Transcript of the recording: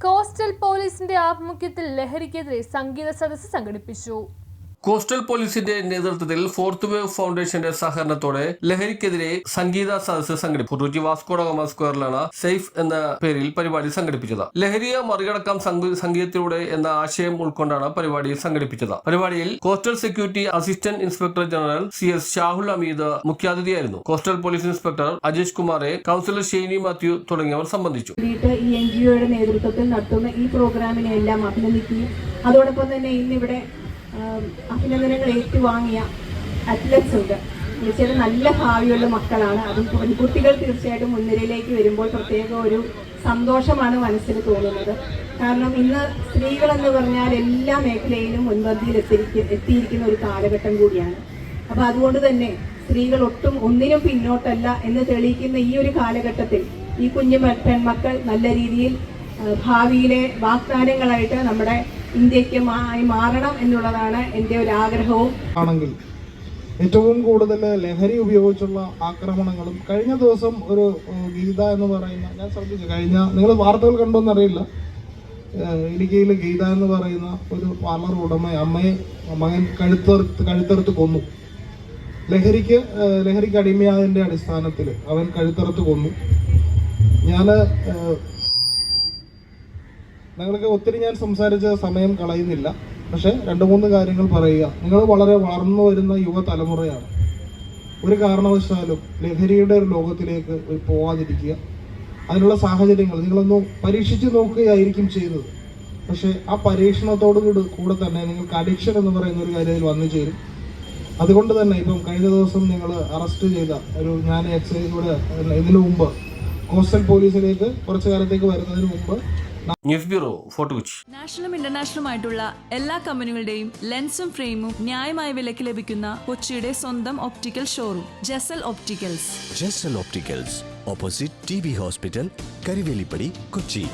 Coastal പോലീസിന്റെ ആഭിമുഖ്യത്തിൽ ലഹരിക്കെതിരെ സംഗീത സദസ്സ് സംഘടിപ്പിച്ചു. കോസ്റ്റൽ പോലീസിന്റെ നേതൃത്വത്തിൽ ഫോർത്ത് വേവ് ഫൗണ്ടേഷന്റെ സഹകരണത്തോടെ ലഹരിക്കെതിരെ സംഗീത സദസ്സ് സംഘടിപ്പിച്ചു. പുതുച്ചി വാസ്കോ ഡ ഗാമ സ്ക്വയറിലാണ് സേഫ് എന്ന പേരിൽ പരിപാടി സംഘടിപ്പിച്ചത്. ലഹരിയെ മറികടക്കാം സംഗീതത്തിലൂടെ എന്ന ആശയം ഉൾക്കൊണ്ടാണ് പരിപാടി സംഘടിപ്പിച്ചത്. പരിപാടിയിൽ coastal security assistant inspector general CS Shahul Hameed മുഖ്യാതിഥിയായിരുന്നു. കോസ്റ്റൽ പോലീസ് ഇൻസ്പെക്ടർ അജേഷ് കുമാറെ, കൗൺസിലർ ഷെയ്നി മാത്യു തുടങ്ങിയവർ സംബന്ധിച്ചു. ഈ NGOയുടെ നേതൃത്വത്തിൽ നടത്തുന്ന ഈ പ്രോഗ്രാമിനെ എല്ലാം അഭിനന്ദിക്കുകയും അതോടൊപ്പം തന്നെ ഇന്നിവിടെ അഭിനന്ദനങ്ങൾ ഏറ്റുവാങ്ങിയ അത്ലറ്റ്സ് ഉണ്ട്. തീർച്ചയായിട്ടും നല്ല ഭാവിയുള്ള മക്കളാണ്. അതും പെൺകുട്ടികൾ തീർച്ചയായിട്ടും മുൻനിരയിലേക്ക് വരുമ്പോൾ പ്രത്യേക ഒരു സന്തോഷമാണ് മനസ്സിൽ തോന്നുന്നത്. കാരണം ഇന്ന് സ്ത്രീകളെന്ന് പറഞ്ഞാൽ എല്ലാ മേഖലയിലും മുൻപന്തിയിൽ എത്തിയിരിക്കുന്ന ഒരു കാലഘട്ടം കൂടിയാണ്. അപ്പോൾ അതുകൊണ്ട് തന്നെ സ്ത്രീകൾ ഒട്ടും ഒന്നിനും പിന്നോട്ടല്ല എന്ന് തെളിയിക്കുന്ന ഈ ഒരു കാലഘട്ടത്തിൽ ഈ കുഞ്ഞു പെൺമക്കൾ നല്ല രീതിയിൽ ഭാവിയിലെ വാഗ്ദാനങ്ങളായിട്ട് നമ്മുടെ ഇന്ത്യക്ക് മാറണം എന്നുള്ളതാണ് എൻ്റെ ഒരു ആഗ്രഹവും. ആണെങ്കിൽ ഏറ്റവും കൂടുതൽ ലഹരി ഉപയോഗിച്ചുള്ള ആക്രമണങ്ങളും കഴിഞ്ഞ ദിവസം ഒരു ഗീത എന്ന് പറയുന്ന, ഞാൻ ശ്രദ്ധിച്ചു, നിങ്ങൾ വാർത്തകൾ കണ്ടോന്നറിയില്ല, ഇടുക്കിയിൽ ഗീത എന്ന് പറയുന്ന ഒരു പാർലർ ഉടമ മകൻ കഴുത്തറുത്ത് കൊന്നു. ലഹരിക്ക് അടിമയായതിൻ്റെ അടിസ്ഥാനത്തിൽ അവൻ കഴുത്തറുത്ത് കൊന്നു. നിങ്ങൾക്ക് ഒത്തിരി ഞാൻ സംസാരിച്ച സമയം കളയുന്നില്ല. പക്ഷെ 2-3 കാര്യങ്ങൾ പറയുക. നിങ്ങൾ വളരെ വളർന്നു വരുന്ന യുവതലമുറയാണ്. ഒരു കാരണവശാലും ലഹരിയുടെ ഒരു ലോകത്തിലേക്ക് പോവാതിരിക്കുക. അതിനുള്ള സാഹചര്യങ്ങൾ നിങ്ങളൊന്ന് പരീക്ഷിച്ച് നോക്കുകയായിരിക്കും ചെയ്തത്. പക്ഷെ ആ പരീക്ഷണത്തോടു കൂടെ തന്നെ നിങ്ങൾക്ക് അഡിക്ഷൻ എന്ന് പറയുന്ന ഒരു കാര്യം വന്നു ചേരും. അതുകൊണ്ട് തന്നെ ഇപ്പം കഴിഞ്ഞ ദിവസം നിങ്ങൾ അറസ്റ്റ് ചെയ്ത ഞാൻ എക്സൈസിലൂടെ ഇതിനു മുമ്പ് കോസ്റ്റൽ പോലീസിലേക്ക് കുറച്ചു കാലത്തേക്ക് വരുന്നതിന് മുമ്പ് ന്യൂസ് ബ്യൂറോ, ഫോർട്ട് കൊച്ചി. നാഷണലും ഇന്റർനാഷണലുമായിട്ടുള്ള എല്ലാ കമ്പനികളുടെയും ലെൻസും ഫ്രെയിമും ന്യായമായ വിലയ്ക്ക് ലഭിക്കുന്ന കൊച്ചിയുടെ സ്വന്തം optical showroom Jesal opticals. Jesal opticals, opposite TB hospital, Karivelippady, Kochi.